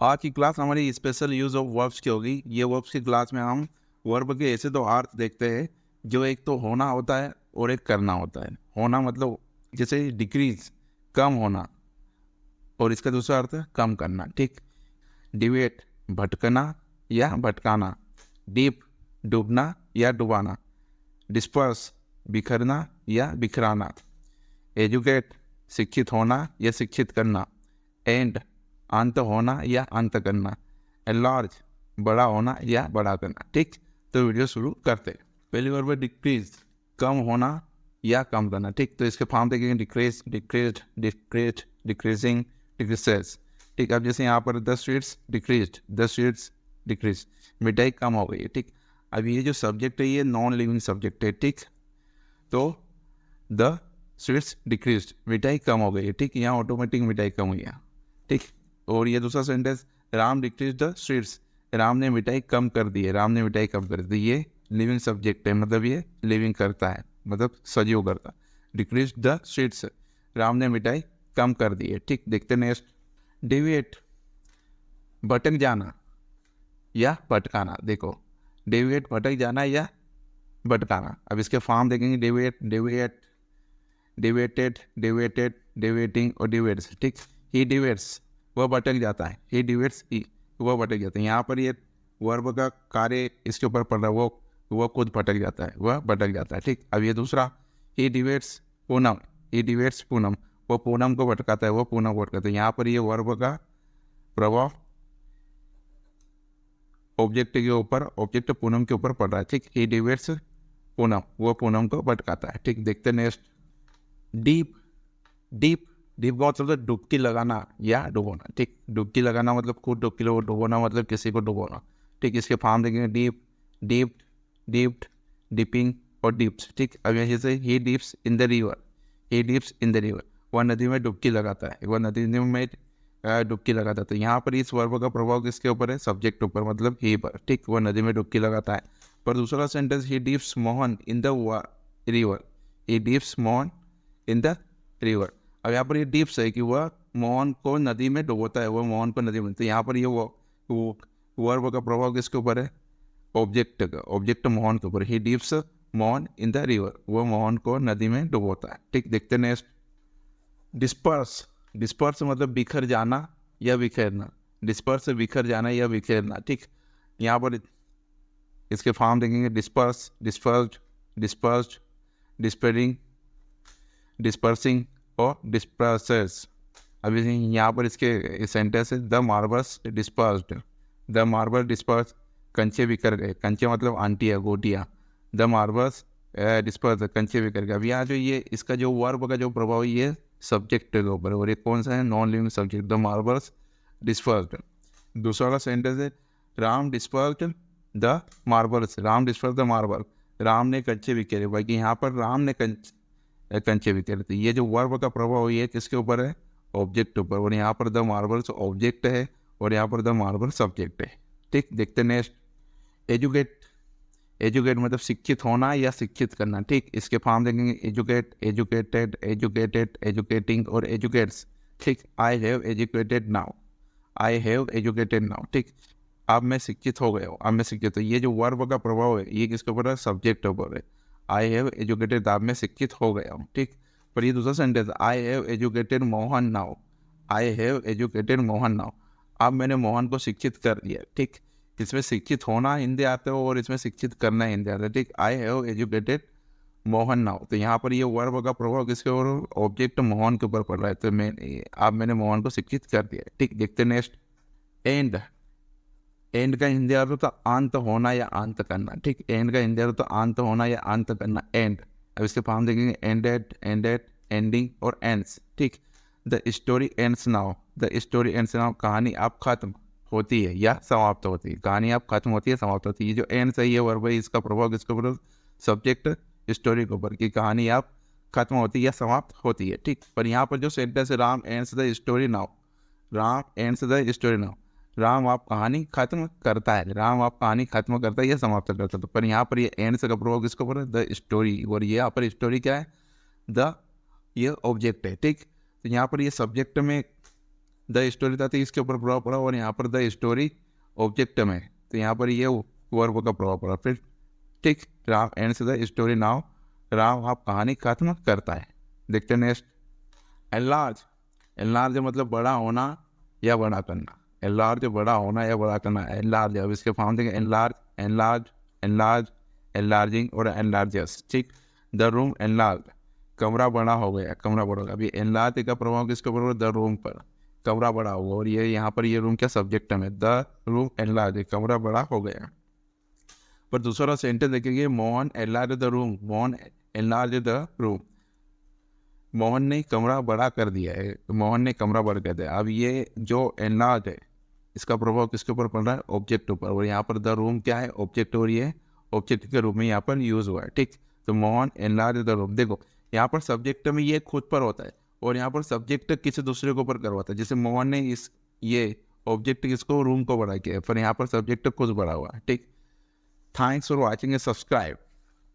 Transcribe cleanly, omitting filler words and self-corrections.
आज की क्लास हमारी स्पेशल यूज़ ऑफ वर्ब्स की होगी। ये वर्ब्स की क्लास में हम वर्ब के ऐसे दो अर्थ देखते हैं जो एक तो होना होता है और एक करना होता है। होना मतलब जैसे डिक्रीज, कम होना, और इसका दूसरा अर्थ है कम करना। ठीक। डिवेट, भटकना या भटकाना। डीप, डूबना या डुबाना। डिस्पर्स, बिखरना या बिखराना। एजुकेट, शिक्षित होना या शिक्षित करना। एंड, अंत होना या अंत करना। एलार्ज, बड़ा होना या बड़ा करना। ठीक। तो वीडियो शुरू करते हैं। पहली वर्ब है डिक्रीज, कम होना या कम करना। ठीक। तो इसके फॉर्म देखेंगे decrease, decrease, decrease, decreasing, decreases. ठीक। अब जैसे यहाँ पर 10 स्वीट्स डिक्रीज, 10 स्वीट्स डिक्रीज, मिठाई कम हो गई है। ठीक। अब ये जो सब्जेक्ट है ये नॉन लिविंग सब्जेक्ट है। ठीक। तो द स्वीट्स डिक्रीज, मिठाई कम हो गई है। ठीक। यहाँ ऑटोमेटिक मिठाई कम हुई है। ठीक। और ये दूसरा sentence, Ram decrease the sweets, Ram ने मिठाई कम कर दी है, राम ने मिठाई कम कर दी। ये लिविंग सब्जेक्ट है, मतलब ये लिविंग करता है, मतलब सजीव करता। डिक्रीज द स्वीट्स, राम ने मिठाई कम कर दी है। ठीक। देखते नेक्स्ट। डेविएट, भटक जाना या भटकाना। देखो, डेविएट भटक जाना या भटकाना। अब इसके फॉर्म देखेंगे डेविएट, डेविएट, डिवेटेड, डिवेटेड, डिवेटिंग और डिवेट्स। ठीक। ही डिवेट्स, वह भटक जाता है। ही डिवेट्स, वह भटक जाता है। यहाँ पर ये वर्ब का कार्य इसके ऊपर पड़ रहा है, वो खुद भटक जाता है, वह भटक जाता है। ठीक। अब ये दूसरा, ही डिवेट्स पूनम, ही डिवेट्स पूनम, वो पूनम को भटकाता है, वो पूनम को भटकाता है। यहाँ पर ये वर्ब का प्रभाव ऑब्जेक्ट के ऊपर, ऑब्जेक्ट पूनम के ऊपर पड़ रहा है। ठीक। ही डिवेट्स पूनम, वो पूनम को भटकाता है। ठीक। देखते नेक्स्ट। डीप, डीप, डीप का मतलब डुबकी लगाना या डुबोना। ठीक। डुबकी लगाना मतलब खुद डुबकी लो, डुबोना मतलब किसी को डुबोना। ठीक। इसके फॉर्म देखेंगे डीप, डीप्ड, डीप्ड, डिपिंग और डिप्स। ठीक। अब यहाँ जैसे ही dips in the river, he dips in the river, वह नदी में डुबकी लगाता है, वह नदी में डुबकी लगाता है। तो यहाँ पर इस वर्ब का प्रभाव किसके ऊपर है? सब्जेक्ट ऊपर, मतलब ही पर। ठीक। वह नदी में डुबकी लगाता है। पर दूसरा sentence, he dips Mohan in the river, he dips Mohan in the river. अब यहाँ पर ये डिप्स है कि वह मोहन को नदी में डुबोता है, वह मोहन को नदी में। तो यहाँ पर ये वो वर्ब का प्रभाव किसके ऊपर है? ऑब्जेक्ट का, ऑब्जेक्ट मोहन के ऊपर। He dips Mohan in the river, वह मोहन को नदी में डुबोता है। ठीक। देखते नेक्स्ट। डिस्पर्स, डिस्पर्स मतलब बिखर जाना या बिखेरना। डिस्पर्स बिखर जाना या बिखेरना। ठीक। यहाँ पर इसके फॉर्म देखेंगे डिस्पर्स, डिस्पर्स्ड, डिस्पर्स्ड, डिस्पेरिंग, डिस्पर्सिंग और डिस्पर्सर्स। अभी यहाँ पर इसके सेंटेंस है the marbles dispersed, the marble disperse, कंचे बिखर गए। कंचे मतलब आंटियाँ, गोटियाँ। द मार्बल्स डिस्पर्स, कंचे बिखर गए। अब यहाँ जो ये इसका जो वर्ब का जो प्रभाव है ये सब्जेक्ट के ऊपर, और ये कौन सा है? Non living subject, the marbles dispersed. दूसरा वाला सेंटेंस है Ram dispersed the marbles, Ram disperse the marble, Ram ने कंचे बिखेरे। बाकी यहाँ पर राम ने कंचे बिखेरे। तो ये जो वर्ब का प्रभाव ये किसके ऊपर है? ऑब्जेक्ट ऊपर। और यहाँ पर द मार्बल्स ऑब्जेक्ट है और यहाँ पर द मार्बल सब्जेक्ट है। ठीक। देखते नेक्स्ट। एजुकेट, एजुकेट मतलब शिक्षित होना या शिक्षित करना। ठीक। इसके फॉर्म देखेंगे एजुकेट, एजुकेटेड, एजुकेटेड, एजुकेटिंग और एजुकेट्स। ठीक। I have educated now, I have educated now. ठीक। अब मैं शिक्षित हो गया हूँ, अब मैं शिक्षित हूँ। ये जो वर्ब का प्रभाव है ये किसके ऊपर है? सब्जेक्ट ऊपर है। आई हैव एजुकेटेड, अब मैं शिक्षित हो गया हूँ। ठीक। पर ये दूसरा sentence, I have educated Mohan now, I have educated Mohan now, अब मैंने मोहन को शिक्षित कर दिया। ठीक। इसमें शिक्षित होना हिंदी आता है और इसमें शिक्षित करना हिंदी आता है। ठीक। I have educated Mohan now, तो यहाँ पर ये वर्ब का प्रभाव किसके ऊपर? ऑब्जेक्ट मोहन के ऊपर पड़ रहा है। तो अब मैंने मोहन को शिक्षित कर दिया। ठीक। देखते नेक्स्ट। एंड, एंड का हिंदी अर्थ होता अंत होना या अंत करना। ठीक। एंड का हिंदी अर्थ अंत होना या अंत करना, एंड। अब इसके फॉर्म देखेंगे एंडेड, एंडेड, एंडिंग और एंड्स। ठीक। The story ends now, the story ends now, कहानी अब खत्म होती है या समाप्त होती है। कहानी अब खत्म होती है, समाप्त होती है। ये जो एंड्स है ये वर्ब है, इसका प्रभाव किसके ऊपर? सब्जेक्ट स्टोरी के ऊपर, की कहानी अब खत्म होती है या समाप्त होती है। ठीक। पर यहाँ पर जो सेंटेंस है Ram ends the story now, Ram ends the story now, Ram आप कहानी खत्म करता है, राम आप कहानी खत्म करता है या समाप्त करता है। तो पर यहाँ पर ये एंड से का प्रभाव किसके ऊपर है? The story. और ये यहाँ पर स्टोरी क्या है? द, ये ऑब्जेक्ट है। ठीक। तो यहाँ पर ये सब्जेक्ट में द स्टोरी था तो इसके ऊपर प्रभाव पड़ा, और यहाँ पर द स्टोरी ऑब्जेक्ट में, तो यहाँ पर ये वर्ब का प्रभाव पड़ा। फिर ठीक, राम एंड से द स्टोरी नाउ, राम आप कहानी खत्म करता है। देखते हैं नेक्स्ट, एनलार्ज। एनलार्ज मतलब बड़ा होना या बड़ा करना, एनलार्ज बड़ा होना या बड़ा करना, एनलार्ज। अब इसके फॉर्म देंगे एनलार्ज, एनलार्ज, एनलार्ज, एनलार्जिंग और एनलार्जस। ठीक, द रूम एनलार्ज, कमरा बड़ा हो गया, कमरा बड़ा हो गया। अभी एनलार्ज का प्रभाव किसके ऊपर, द रूम पर, कमरा बड़ा हुआ, और ये यहाँ पर ये रूम क्या सब्जेक्ट में, द रूम एनलार्ज, कमरा बड़ा हो गया। पर दूसरा सेंटेंस देखेंगे, Mohan enlarge the room, Mohan enlarge the room, Mohan ने कमरा बड़ा कर दिया है, मोहन ने कमरा बड़ा कर दिया। अब ये जो एनलार्ज है इसका प्रभाव किसके ऊपर पड़ रहा है, ऑब्जेक्ट ऊपर, और यहाँ पर द रूम क्या है, ऑब्जेक्ट, और ये ऑब्जेक्ट के रूप में यहाँ पर यूज हुआ है। ठीक, तो मोहन एनलार्ज द रूम, देखो यहाँ पर सब्जेक्ट में ये खुद पर होता है, और यहाँ पर सब्जेक्ट किसी दूसरे के ऊपर करवाता है। जैसे मोहन ने इस ये ऑब्जेक्ट किसको, रूम को बड़ा किया, पर यहाँ पर सब्जेक्ट खुद बड़ा हुआ है। ठीक, thanks for watching and subscribe.